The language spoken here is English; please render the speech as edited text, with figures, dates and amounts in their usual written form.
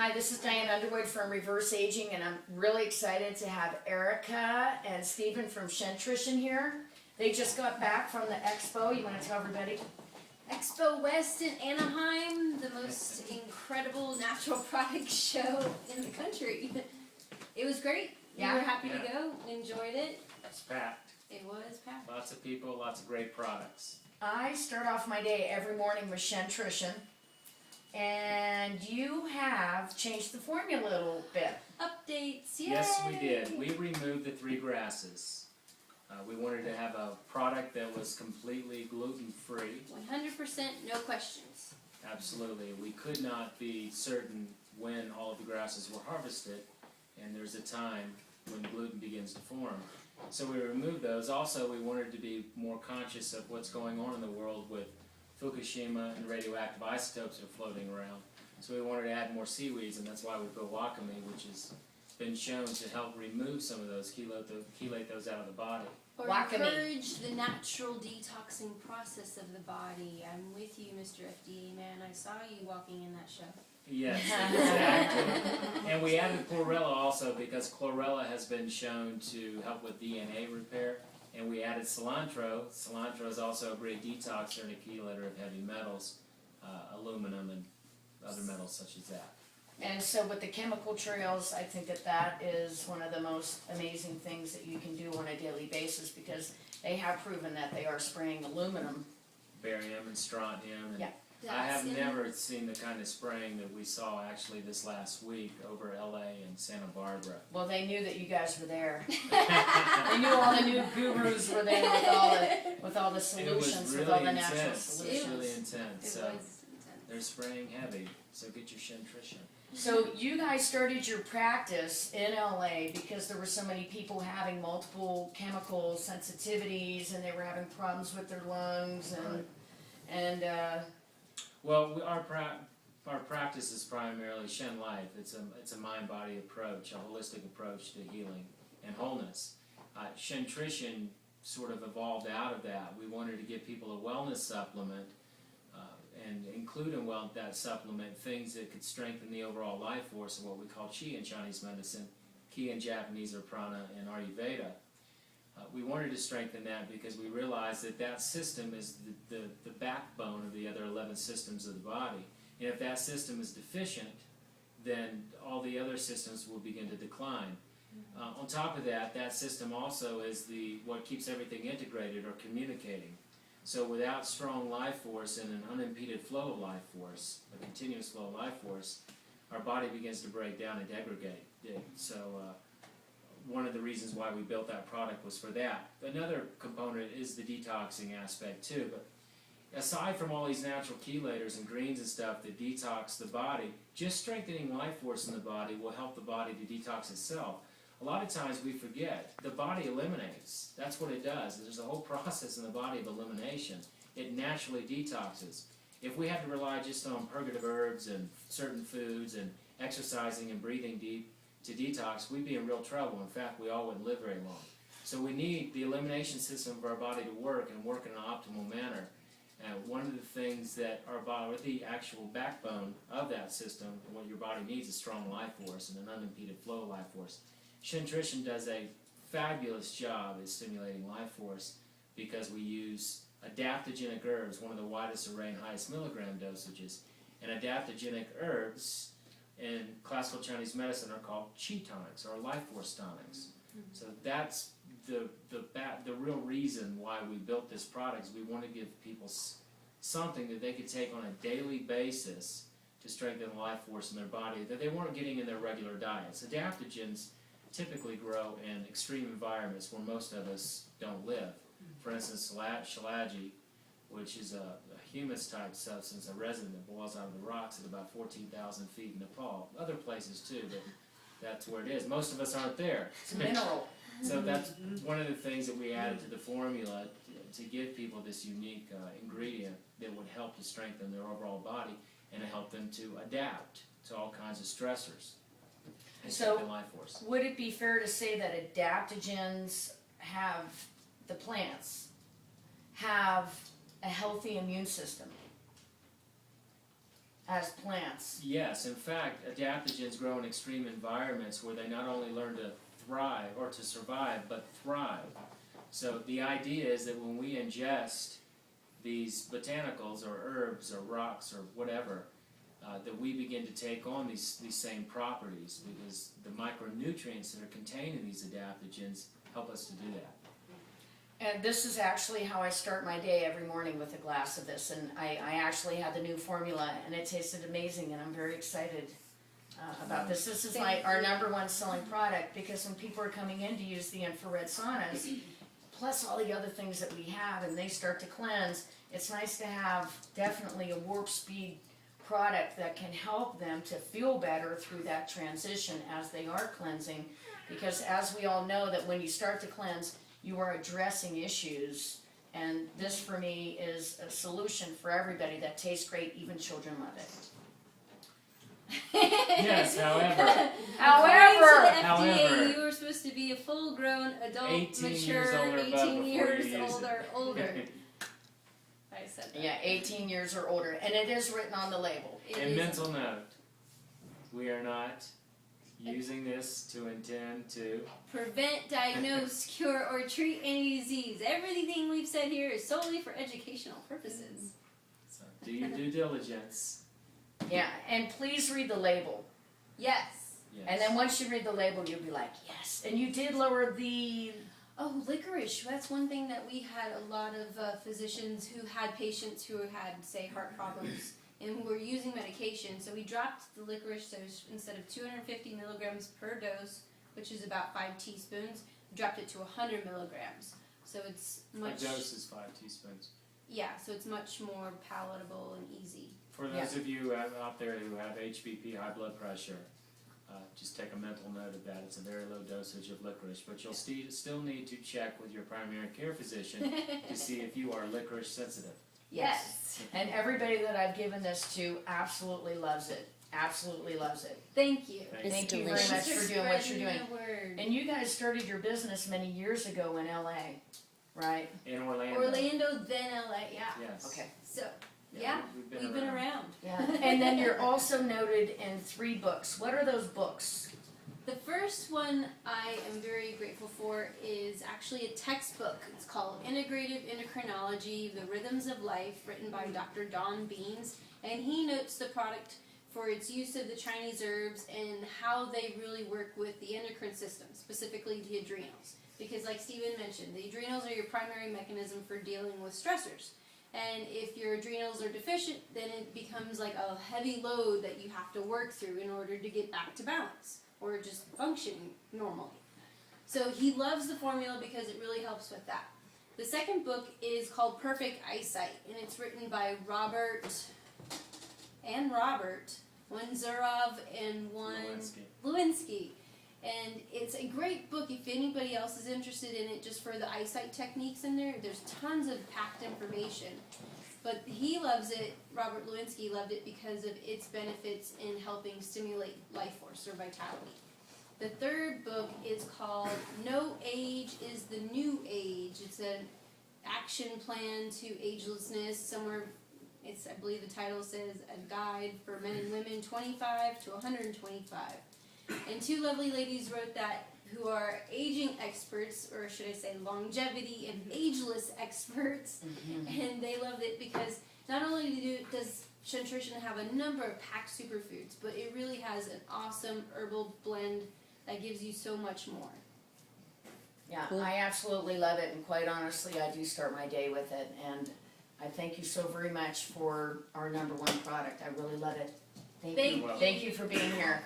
Hi, this is Diane Underwood from Reverse Aging, and I'm really excited to have Erica and Stephen from Shentrition here. They just got back from the expo. You want to tell everybody? Expo West in Anaheim, the most incredible natural product show in the country. It was great. Yeah. We were happy to go. Enjoyed it. It's packed. It was packed. Lots of people, lots of great products. I start off my day every morning with Shentrition, and you have changed the formula a little bit. Updates, yay! Yes, we did. We removed the 3 grasses. We wanted to have a product that was completely gluten-free. 100%, no questions. Absolutely. We could not be certain when all of the grasses were harvested, and there's a time when gluten begins to form. So we removed those. Also, we wanted to be more conscious of what's going on in the world with Fukushima and radioactive isotopes that are floating around. So we wanted to add more seaweeds, and that's why we put wakame, which has been shown to help remove some of those, chelate those out of the body. Or Wakame. encourage the natural detoxing process of the body. I'm with you, Mr. FDA man. I saw you walking in that show. Yes, exactly. And we added chlorella also because chlorella has been shown to help with DNA repair. And we added cilantro. Cilantro is also a great detoxer and a chelator of heavy metals, aluminum and other metals such as that. And so with the chemical trails, I think that is one of the most amazing things that you can do on a daily basis, because they have proven that they are spraying aluminum. Barium and strontium. And Yeah. I have never seen the kind of spraying that we saw actually this last week over LA and Santa Barbara. Well, they knew that you guys were there. They knew all the new gurus were there with all the solutions, really with all the natural intense. solutions. It was really intense. It So was intense. they're spraying heavy. So get your Shentrition. So you guys started your practice in LA because there were so many people having multiple chemical sensitivities, and they were having problems with their lungs Well, our practice is primarily Shen Life. It's a mind-body approach, a holistic approach to healing and wholeness. Shentrition sort of evolved out of that. We wanted to give people a wellness supplement and include in that supplement things that could strengthen the overall life force of what we call Qi in Chinese medicine. Qi in Japanese are prana and Ayurveda. We wanted to strengthen that because we realized that system is the backbone of the other 11 systems of the body. And if that system is deficient, then all the other systems will begin to decline. On top of that system also is what keeps everything integrated or communicating. So without strong life force and an unimpeded flow of life force, a continuous flow of life force, our body begins to break down and degrade. So one of the reasons why we built that product was for that. Another component is the detoxing aspect too. But aside from all these natural chelators and greens and stuff that detox the body, just strengthening life force in the body will help the body to detox itself. A lot of times we forget, the body eliminates. That's what it does. There's a whole process in the body of elimination. It naturally detoxes. If we had to rely just on purgative herbs and certain foods and exercising and breathing deep to detox, we'd be in real trouble. In fact, we all wouldn't live very long. So we need the elimination system of our body to work and work in an optimal manner. And one of the things that our body, or the actual backbone of that system, and what your body needs is strong life force and an unimpeded flow of life force. Shentrition does a fabulous job at stimulating life force because we use adaptogenic herbs, one of the widest array and highest milligram dosages. And adaptogenic herbs in classical Chinese medicine are called qi tonics or life force tonics. So that's the real reason why we built this product is we want to give people something that they could take on a daily basis to strengthen the life force in their body that they weren't getting in their regular diets. Adaptogens typically grow in extreme environments where most of us don't live. For instance, shellagite, which is a humus-type substance, a resin that boils out of the rocks at about 14,000 feet in Nepal. Other places too, but that's where it is. Most of us aren't there. It's a mineral. So that's one of the things that we added to the formula to give people this unique ingredient that would help to strengthen their overall body and to help them to adapt to all kinds of stressors and strengthen life force. Would it be fair to say that adaptogens the plants have a healthy immune system? as plants. Yes, in fact, adaptogens grow in extreme environments where they not only learn to thrive or to survive, but thrive. So the idea is that when we ingest these botanicals or herbs or rocks or whatever, that we begin to take on these same properties, because the micronutrients that are contained in these adaptogens help us to do that. And this is actually how I start my day every morning, with a glass of this. And I actually had the new formula, and it tasted amazing, and I'm very excited about this. This is our #1 selling product, because when people are coming in to use the infrared saunas, plus all the other things that we have, and they start to cleanse, it's nice to have definitely a warp speed product that can help them to feel better through that transition as they are cleansing. Because as we all know, that when you start to cleanse, you are addressing issues, and this for me is a solution for everybody that tastes great. Even children love it. Yes, however, According to the FDA, However, you were supposed to be a full-grown adult, 18 mature, years old or above 18 before years you use older. I said that. Yeah, 18 years or older, and it is written on the label. It And is- mental note, we are not using this to intend to prevent, diagnose, cure, or treat any disease. Everything we've said here is solely for educational purposes. so do your due diligence. Yeah, and please read the label. Yes. Yes. And then once you read the label, you'll be like, yes. And you did lower the... Oh, licorice. That's one thing that we had a lot of physicians who had patients who had, say, heart problems and were using medication. So we dropped the licorice dose. Instead of 250 milligrams per dose, which is about 5 teaspoons, we dropped it to 100 milligrams. So it's much... A dose is 5 teaspoons. Yeah, so it's much more palatable and easy. For those of you out there who have HBP, high blood pressure, just take a mental note of that. It's a very low dosage of licorice, but you'll still need to check with your primary care physician to see if you are licorice sensitive. Yes. And everybody that I've given this to absolutely loves it. Absolutely loves it. Thank you. Thank you very delicious. much for doing what you're Spreading doing. the word. And you guys started your business many years ago in LA, right? In Orlando. Orlando, then LA, yeah. Yes. Okay. So, yeah, we've been around. Yeah. And then you're also noted in 3 books. What are those books? The first one I am very grateful for is actually a textbook. It's called Integrative Endocrinology, The Rhythms of Life, written by Dr. Don Beans. And he notes the product for its use of the Chinese herbs and how they really work with the endocrine system, specifically the adrenals. Because like Stephen mentioned, the adrenals are your primary mechanism for dealing with stressors. And if your adrenals are deficient, then it becomes like a heavy load that you have to work through in order to get back to balance or just function normally. So he loves the formula because it really helps with that. The second book is called Perfect Eyesight, and it's written by Robert, one Zurov and one Lewinsky. And it's a great book if anybody else is interested in it, just for the eyesight techniques in there. There's tons of packed information. But he loves it, Robert Lewinsky loved it because of its benefits in helping stimulate life force or vitality. The third book is called No Age is the New Age. It's an action plan to agelessness. Somewhere, I believe the title says A Guide for Men and Women 25 to 125. And 2 lovely ladies wrote that who are aging experts, or should I say longevity and ageless experts. And they loved it because not only does Shentrition have a number of packed superfoods, but it really has an awesome herbal blend that gives you so much more. Yeah, I absolutely love it, and quite honestly, I do start my day with it. And I thank you so very much for our #1 product. I really love it. Thank you. Thank Thank you for being here.